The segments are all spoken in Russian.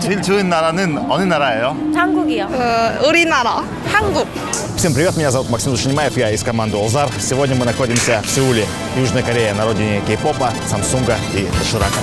제일 좋은 나라는 어느 나라예요? 한국이요. 우리나라, 한국. Всем привет, меня зовут Максим Душанимаев, я из команды Озар. Сегодня мы находимся в Сеуле, Южная Корея, на родине кей-попа, Самсунга и Доширака.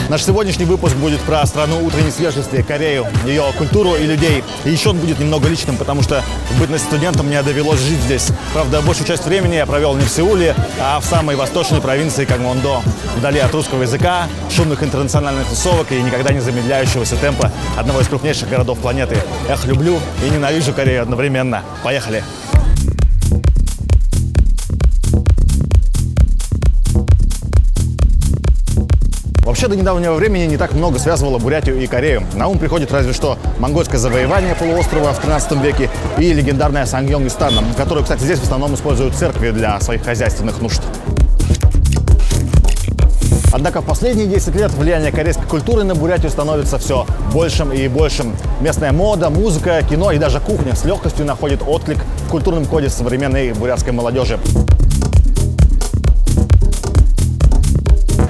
Наш сегодняшний выпуск будет про страну утренней свежести, Корею, ее культуру и людей. И еще он будет немного личным, потому что в бытность студентом мне довелось жить здесь. Правда, большую часть времени я провел не в Сеуле, а в самой восточной провинции Кангвон-до, вдали от русского языка, шумных интернациональных тусовок и никогда не замедляющегося темпа одного из крупнейших городов планеты. Эх, люблю и ненавижу Корею одновременно. Поехали! Вообще, до недавнего времени не так много связывало Бурятию и Корею. На ум приходит разве что монгольское завоевание полуострова в 13 веке и легендарная Сангьонг из Тана, которую, кстати, здесь в основном используют церкви для своих хозяйственных нужд. Однако в последние 10 лет влияние корейской культуры на Бурятию становится все большим и большим. Местная мода, музыка, кино и даже кухня с легкостью находит отклик в культурном коде современной бурятской молодежи.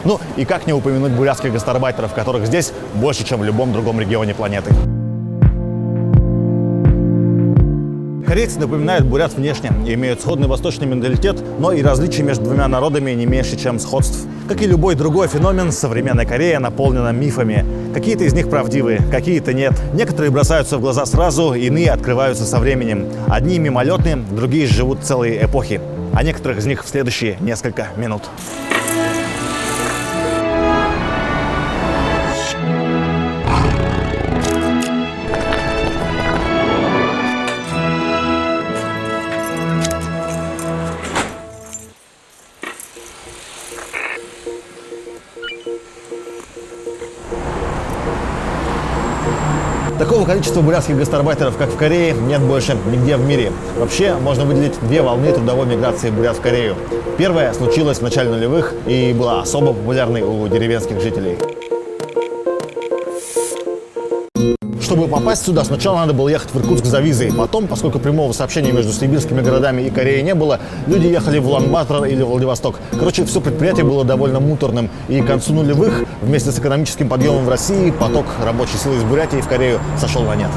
Ну и как не упомянуть бурятских гастарбайтеров, которых здесь больше, чем в любом другом регионе планеты. Корейцы напоминают бурят внешне и имеют сходный восточный менталитет, но и различия между двумя народами не меньше, чем сходств. Как и любой другой феномен, современная Корея наполнена мифами. Какие-то из них правдивые, какие-то нет. Некоторые бросаются в глаза сразу, иные открываются со временем. Одни мимолетные, другие живут целые эпохи. А некоторых из них в следующие несколько минут. Такого количества бурятских гастарбайтеров, как в Корее, нет больше нигде в мире. Вообще, можно выделить две волны трудовой миграции бурят в Корею. Первая случилась в начале нулевых и была особо популярной у деревенских жителей. Чтобы попасть сюда, сначала надо было ехать в Иркутск за визой. Потом, поскольку прямого сообщения между сибирскими городами и Кореей не было, люди ехали в Улан-Батор или Владивосток. Короче, все предприятие было довольно муторным. И к концу нулевых, вместе с экономическим подъемом в России, поток рабочей силы из Бурятии в Корею сошел на нет.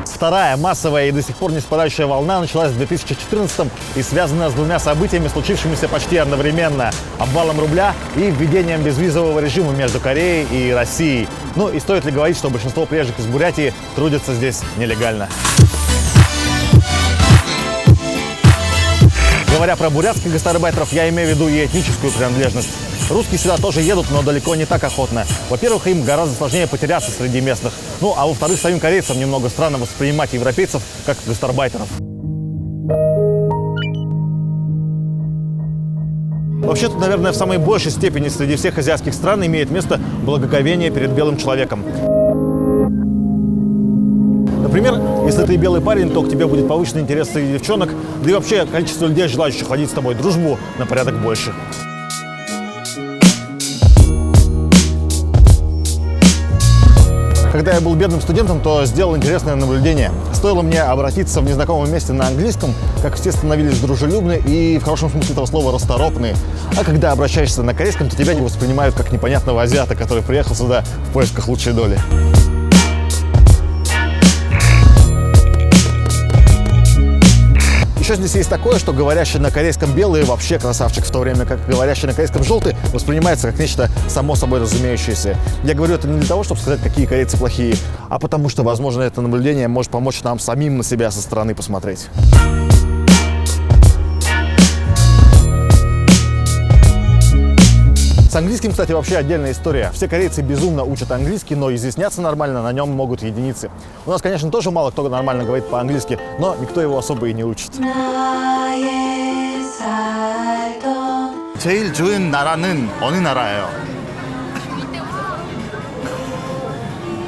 Вторая массовая и до сих пор не спадающая волна началась в 2014-м и связана с двумя событиями, случившимися почти одновременно – обвалом рубля и введением безвизового режима между Кореей и Россией. Ну и стоит ли говорить, что большинство приезжих из Бурятии трудятся здесь нелегально? Говоря про бурятских гастарбайтеров, я имею в виду и этническую принадлежность. Русские сюда тоже едут, но далеко не так охотно. Во-первых, им гораздо сложнее потеряться среди местных. Ну, а во-вторых, самим корейцам немного странно воспринимать европейцев как гастарбайтеров. Вообще, тут, наверное, в самой большей степени среди всех азиатских стран имеет место благоговение перед белым человеком. Например, если ты белый парень, то к тебе будет повышенный интерес среди девчонок, да и вообще количество людей, желающих ходить с тобой дружбу, на порядок больше. Когда я был бедным студентом, то сделал интересное наблюдение. Стоило мне обратиться в незнакомом месте на английском, как все становились дружелюбны и, в хорошем смысле этого слова, расторопные. А когда обращаешься на корейском, то тебя не воспринимают как непонятного азиата, который приехал сюда в поисках лучшей доли. Еще здесь есть такое, что говорящий на корейском белый вообще красавчик, в то время как говорящий на корейском желтый воспринимается как нечто само собой разумеющееся. Я говорю это не для того, чтобы сказать, какие корейцы плохие, а потому что, возможно, это наблюдение может помочь нам самим на себя со стороны посмотреть. С английским, кстати, вообще отдельная история. Все корейцы безумно учат английский, но изъясняться нормально на нем могут единицы. У нас, конечно, тоже мало кто нормально говорит по-английски, но никто его особо и не учит. 제일 좋은 나라는 어느 나라예요?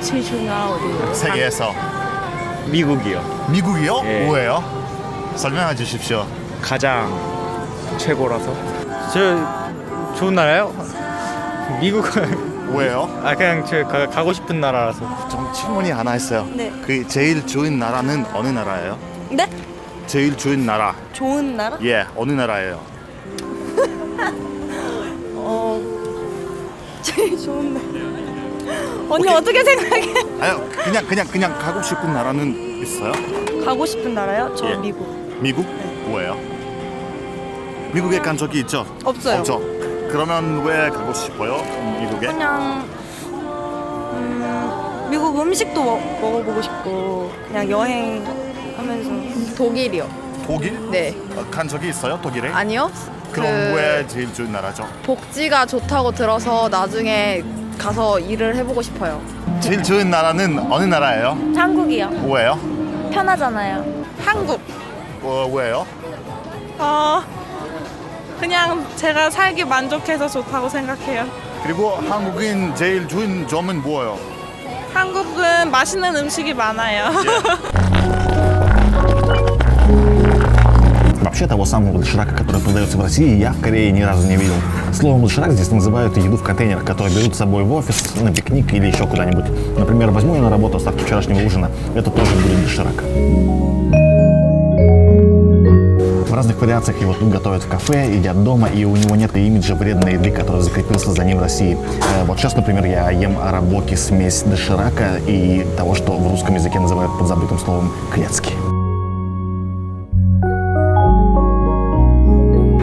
제일 좋은 나라 어디예요? 세계에서. 미국이요. 미국이요? 예. 왜요? 설명해 주십시오. 가장 최고라서. 저 좋은 나라요? 미국 왜요? 그냥 저 가고 싶은 나라라서. 좀 질문이 하나 있어요. 네. 그 제일 좋은 나라는 어느 나라예요? 네? 제일 좋은 나라. 좋은 나라? 예, 어느 나라예요? 제일 좋은 나라. 언니 어떻게 생각해? 아유, 그냥 가고 싶은 나라는 있어요? 가고 싶은 나라요? 저 예. 미국. 미국? 왜요? 미국에 간 적이 있죠? 없어요. 없죠. 그러면 왜 가고 싶어요? 미국에? 그냥 미국 음식도 먹어보고 싶고 그냥 여행하면서. 독일이요. 독일? 네. 간 적이 있어요? 독일에? 아니요. 그럼 왜 제일 좋은 나라죠? 복지가 좋다고 들어서 나중에 가서 일을 해보고 싶어요. 제일 좋은 나라는 어느 나라예요? 한국이요. 왜요? 편하잖아요. 한국. 왜요? 그냥 제가 살기 만족해서 좋다고 생각해요. 그리고 한국인 제일 좋은 점은 뭐예요? 한국은 맛있는 음식이 많아요. Вообще того самого доширака, который продается в России, я в Корее ни разу не видел. Словом доширак здесь называют еду в контейнерах, которые берут с собой в офис, на пикник или еще куда-нибудь. Например, возьму я на работу остатки вчерашнего ужина, это тоже будет доширак. В разных вариациях его тут готовят в кафе, едят дома, и у него нет имиджа вредной еды, который закрепился за ним в России. Вот сейчас, например, я ем арабоки, смесь доширака и того, что в русском языке называют подзабытым словом клецки.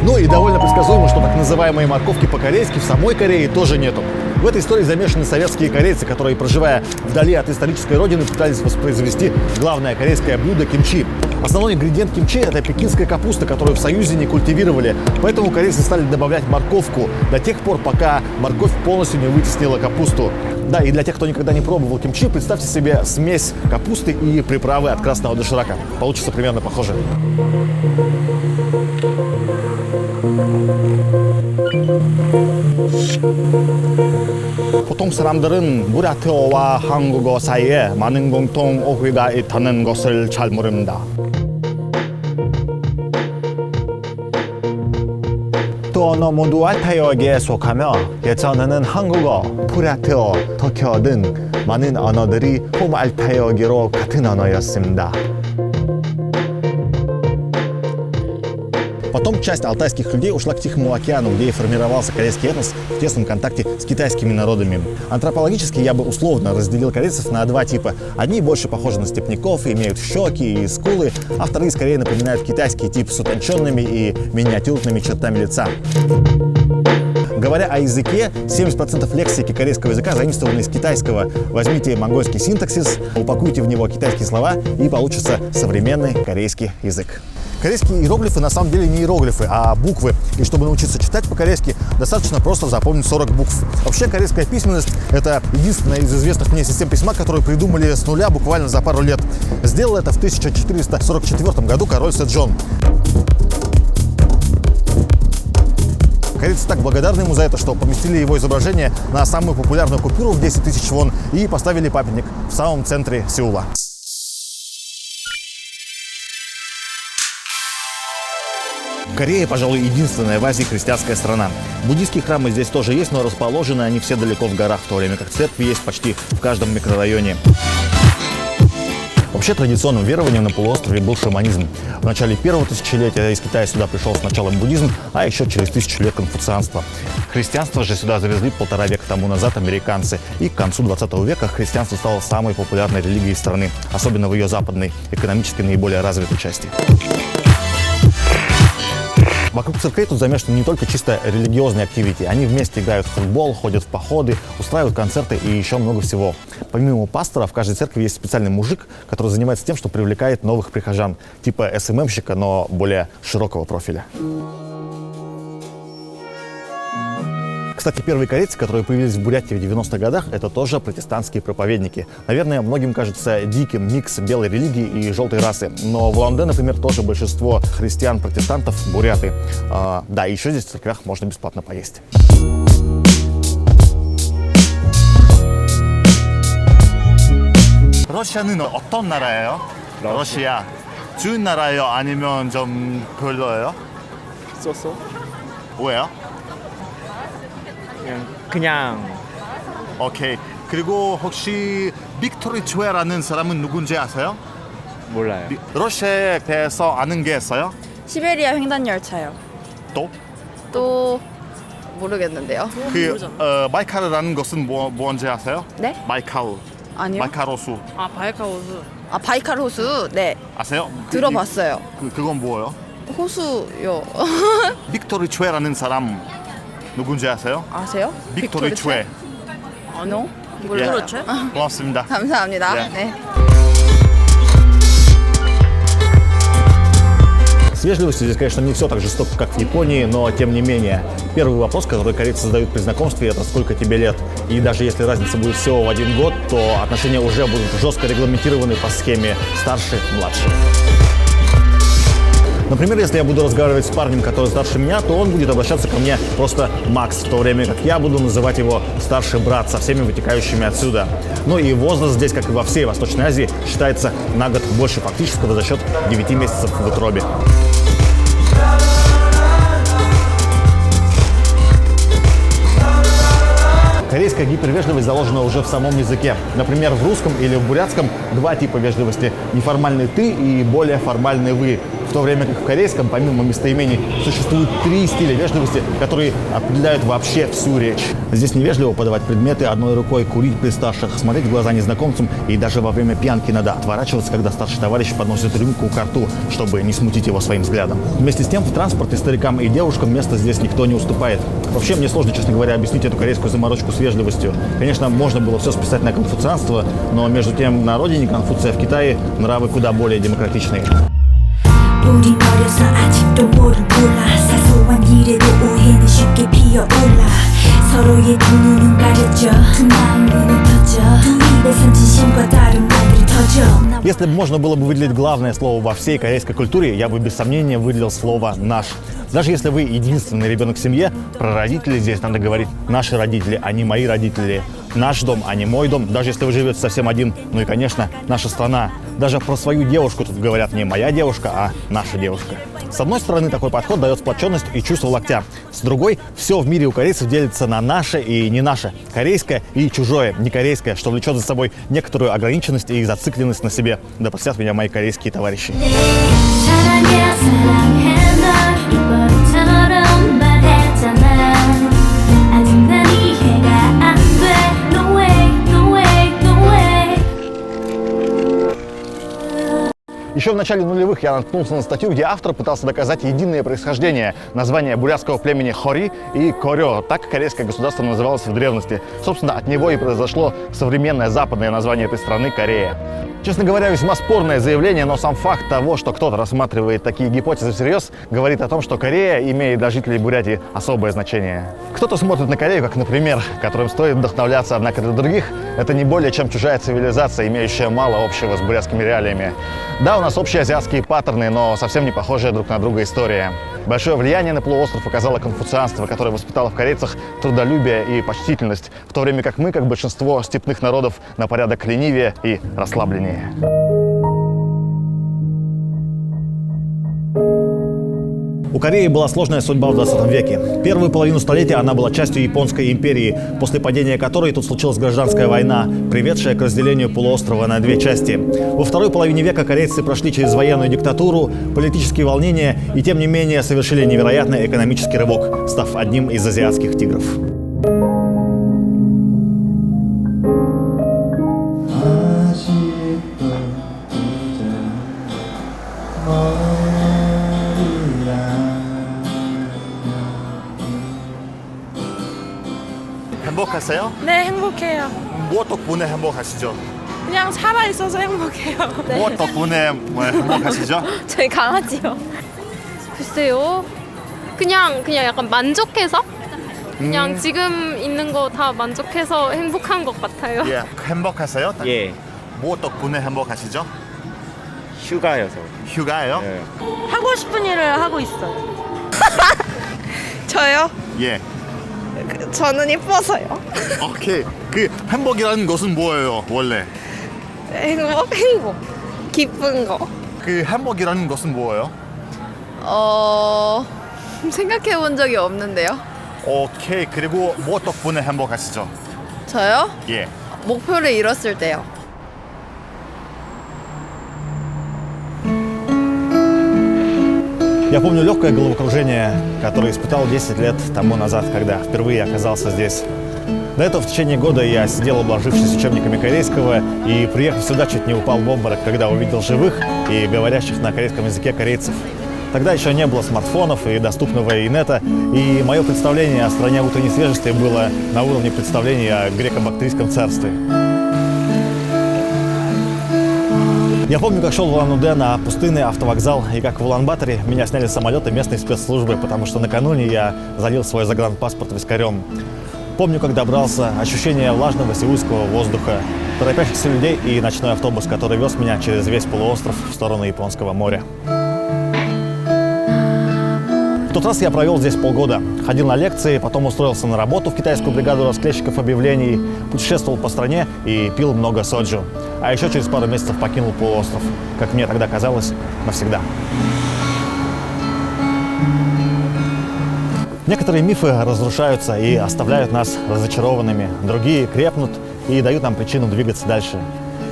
Ну и довольно предсказуемо, что так называемой морковки по-корейски в самой Корее тоже нету. В этой истории замешаны советские корейцы, которые, проживая вдали от исторической родины, пытались воспроизвести главное корейское блюдо кимчи. Основной ингредиент кимчи – это пекинская капуста, которую в Союзе не культивировали. Поэтому корейцы стали добавлять морковку до тех пор, пока морковь полностью не вытеснила капусту. Да, и для тех, кто никогда не пробовал кимчи, представьте себе смесь капусты и приправы от красного доширака. Получится примерно похоже. 보통 사람들은 부랴테어와 한국어 사이에 많은 공통 어휘가 있다는 것을 잘 모릅니다. 또 어느 모두 알타이어에게 속하며 예전에는 한국어, 부랴테어, 터키어 등 많은 언어들이 폼알타이어계로 같은 언어였습니다. Потом часть алтайских людей ушла к Тихому океану, где и формировался корейский этнос в тесном контакте с китайскими народами. Антропологически я бы условно разделил корейцев на два типа. Одни больше похожи на степняков, имеют щеки и скулы, а вторые скорее напоминают китайский тип с утонченными и миниатюрными чертами лица. Говоря о языке, 70% лексики корейского языка заимствованы из китайского. Возьмите монгольский синтаксис, упакуйте в него китайские слова, и получится современный корейский язык. Корейские иероглифы на самом деле не иероглифы, а буквы. И чтобы научиться читать по-корейски, достаточно просто запомнить 40 букв. Вообще, корейская письменность – это единственная из известных мне систем письма, которую придумали с нуля буквально за пару лет. Сделал это в 1444 году король Сэджон. Корейцы так благодарны ему за это, что поместили его изображение на самую популярную купюру в 10 тысяч вон и поставили памятник в самом центре Сеула. Корея, пожалуй, единственная в Азии христианская страна. Буддийские храмы здесь тоже есть, но расположены они все далеко в горах, в то время как церкви есть почти в каждом микрорайоне. Вообще традиционным верованием на полуострове был шаманизм. В начале первого тысячелетия из Китая сюда пришел сначала буддизм, а еще через 1000 лет конфуцианство. Христианство же сюда завезли 1,5 века тому назад американцы. И к концу 20 века христианство стало самой популярной религией страны, особенно в ее западной, экономически наиболее развитой части. Вокруг церквей тут замешаны не только чисто религиозные активити. Они вместе играют в футбол, ходят в походы, устраивают концерты и еще много всего. Помимо пастора, в каждой церкви есть специальный мужик, который занимается тем, что привлекает новых прихожан. Типа СММщика, но более широкого профиля. Кстати, первые корейцы, которые появились в Бурятии в 90-х годах, это тоже протестантские проповедники. Наверное, многим кажется диким микс белой религии и желтой расы. Но в Улан-Удэ, например, тоже большинство христиан-протестантов буряты. Да, и еще здесь в церквях можно бесплатно поесть. 러시아는 어떤 나라예요? 러시아. 좋은 나라예요? 아니면 좀 별로예요? 쏘쏘? 왜요? 그냥 오케이. 그리고 혹시 빅토리 촤라는 사람은 누군지 아세요? 몰라요. 러시아에 대해서 아는 게 있어요? 시베리아 횡단 열차요. 또? 또 모르겠는데요. 바이칼이라는 것은 뭔지 아세요? 네? 바이칼. 아니요. 바이칼 호수 아 바이카 호수. 아 바이칼 호수. 네. 아세요? 들어봤어요. 그건 뭐예요? 호수요. 빅토리 촤라는 사람 누군지 아세요? 아세요? 빅토리 촤. 아니요. 예. 몰라요. 고맙습니다. 감사합니다. 예. 네. С вежливостью здесь, конечно, не все так жестоко, как в Японии, но тем не менее. Первый вопрос, который корейцы задают при знакомстве, это сколько тебе лет. И даже если разница будет всего в 1 год, то отношения уже будут жестко регламентированы по схеме старший-младший. Например, если я буду разговаривать с парнем, который старше меня, то он будет обращаться ко мне просто Макс, в то время как я буду называть его старший брат со всеми вытекающими отсюда. Ну и возраст здесь, как и во всей Восточной Азии, считается на год больше фактического за счет 9 месяцев в утробе. Корейская гипервежливость заложена уже в самом языке. Например, в русском или в бурятском два типа вежливости. Неформальный «ты» и более формальный «вы». В то время как в корейском, помимо местоимений, существует 3 стиля вежливости, которые определяют вообще всю речь. Здесь невежливо подавать предметы одной рукой, курить при старших, смотреть в глаза незнакомцам, и даже во время пьянки надо отворачиваться, когда старший товарищ подносит рюмку к рту, чтобы не смутить его своим взглядом. Вместе с тем, в транспорте старикам и девушкам места здесь никто не уступает. Вообще, мне сложно, честно говоря, объяснить эту корейскую заморочку с вежливостью. Конечно, можно было все списать на конфуцианство, но между тем на родине Конфуция в Китае нравы куда более демократичные. 우린 어려서 아직도 모른 몰라 사소한 일에도 오해는 쉽게 피어올라 서로의 두 눈은 가렸죠 두 마음은 터져 두 입에선 진심과 다른 말들이 터져. Если бы можно было бы выделить главное слово во всей корейской культуре, я бы без сомнения выделил слово «наш». Даже если вы единственный ребенок в семье, про родителей здесь надо говорить «наши родители», а не «мои родители». Наш дом, а не мой дом, даже если вы живете совсем один. Ну и, конечно, наша страна. Даже про свою девушку тут говорят не «моя девушка», а «наша девушка». С одной стороны, такой подход дает сплоченность и чувство локтя. С другой, все в мире у корейцев делится на наше и не наше. Корейское и чужое, не корейское, что влечет за собой некоторую ограниченность и зацикленность на себе. Да простят меня мои корейские товарищи. Еще в начале нулевых я наткнулся на статью, где автор пытался доказать единое происхождение названия бурятского племени Хори и Корё. Так корейское государство называлось в древности. Собственно, от него и произошло современное западное название этой страны – Корея. Честно говоря, весьма спорное заявление, но сам факт того, что кто-то рассматривает такие гипотезы всерьез, говорит о том, что Корея имеет для жителей Бурятии особое значение. Кто-то смотрит на Корею как, например, которым стоит вдохновляться, однако для других это не более чем чужая цивилизация, имеющая мало общего с бурятскими реалиями. Да, у нас общие азиатские паттерны, но совсем не похожая друг на друга история. Большое влияние на полуостров оказало конфуцианство, которое воспитало в корейцах трудолюбие и почтительность, в то время как мы, как большинство степных народов, на порядок ленивее и расслабленнее. У Кореи была сложная судьба в 20 веке. Первую половину столетия она была частью Японской империи, после падения которой тут случилась гражданская война, приведшая к разделению полуострова на 2 части. Во второй половине века корейцы прошли через военную диктатуру, политические волнения и, тем не менее, совершили невероятный экономический рывок, став одним из азиатских тигров. 행복하세요? 네 행복해요. 뭐 덕분에 행복하시죠? 그냥 살아 있어서 행복해요. 뭐 덕분에 행복하시죠? 저희 강아지요. 글쎄요. 그냥 약간 만족해서 그냥 지금 있는 거 다 만족해서 행복한 것 같아요. 예, 행복하세요? 예, 뭐 덕분에 행복하시죠? 휴가여서. 휴가예요? 예. 하고 싶은 일을 하고 있어요. 저요? 예. 저는 이뻐서요. 오케이. 그 행복이라는 것은 뭐예요, 원래? 행복. 기쁜 거. 그 행복이라는 것은 뭐예요? 생각해 본 적이 없는데요. 오케이. 그리고 뭐 덕분에 행복하시죠? 저요? 예. 목표를 이뤘을 때요. Я помню легкое головокружение, которое испытал 10 лет тому назад, когда впервые оказался здесь. До этого в течение года я сидел, обложившись учебниками корейского, и, приехав сюда, чуть не упал в обморок, когда увидел живых и говорящих на корейском языке корейцев. Тогда еще не было смартфонов и доступного инета, и мое представление о стране утренней свежести было на уровне представления о греко-бактрийском царстве. Я помню, как шел в Улан-Удэ на пустынный автовокзал, и как в Улан-Баторе меня сняли с самолета местной спецслужбы, потому что накануне я залил свой загранпаспорт вискарем. Помню, как добрался, ощущение влажного сеульского воздуха, торопящихся людей и ночной автобус, который вез меня через весь полуостров в сторону Японского моря. В тот раз я провел здесь полгода. Ходил на лекции, потом устроился на работу в китайскую бригаду расклейщиков объявлений, путешествовал по стране и пил много соджу. А еще через пару месяцев покинул полуостров, как мне тогда казалось, навсегда. Некоторые мифы разрушаются и оставляют нас разочарованными, другие крепнут и дают нам причину двигаться дальше.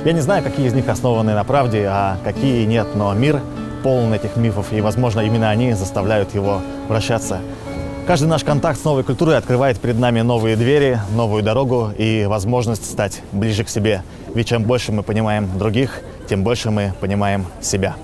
Я не знаю, какие из них основаны на правде, а какие нет, но мир полон этих мифов, и, возможно, именно они заставляют его вращаться. Каждый наш контакт с новой культурой открывает перед нами новые двери, новую дорогу и возможность стать ближе к себе. Ведь чем больше мы понимаем других, тем больше мы понимаем себя.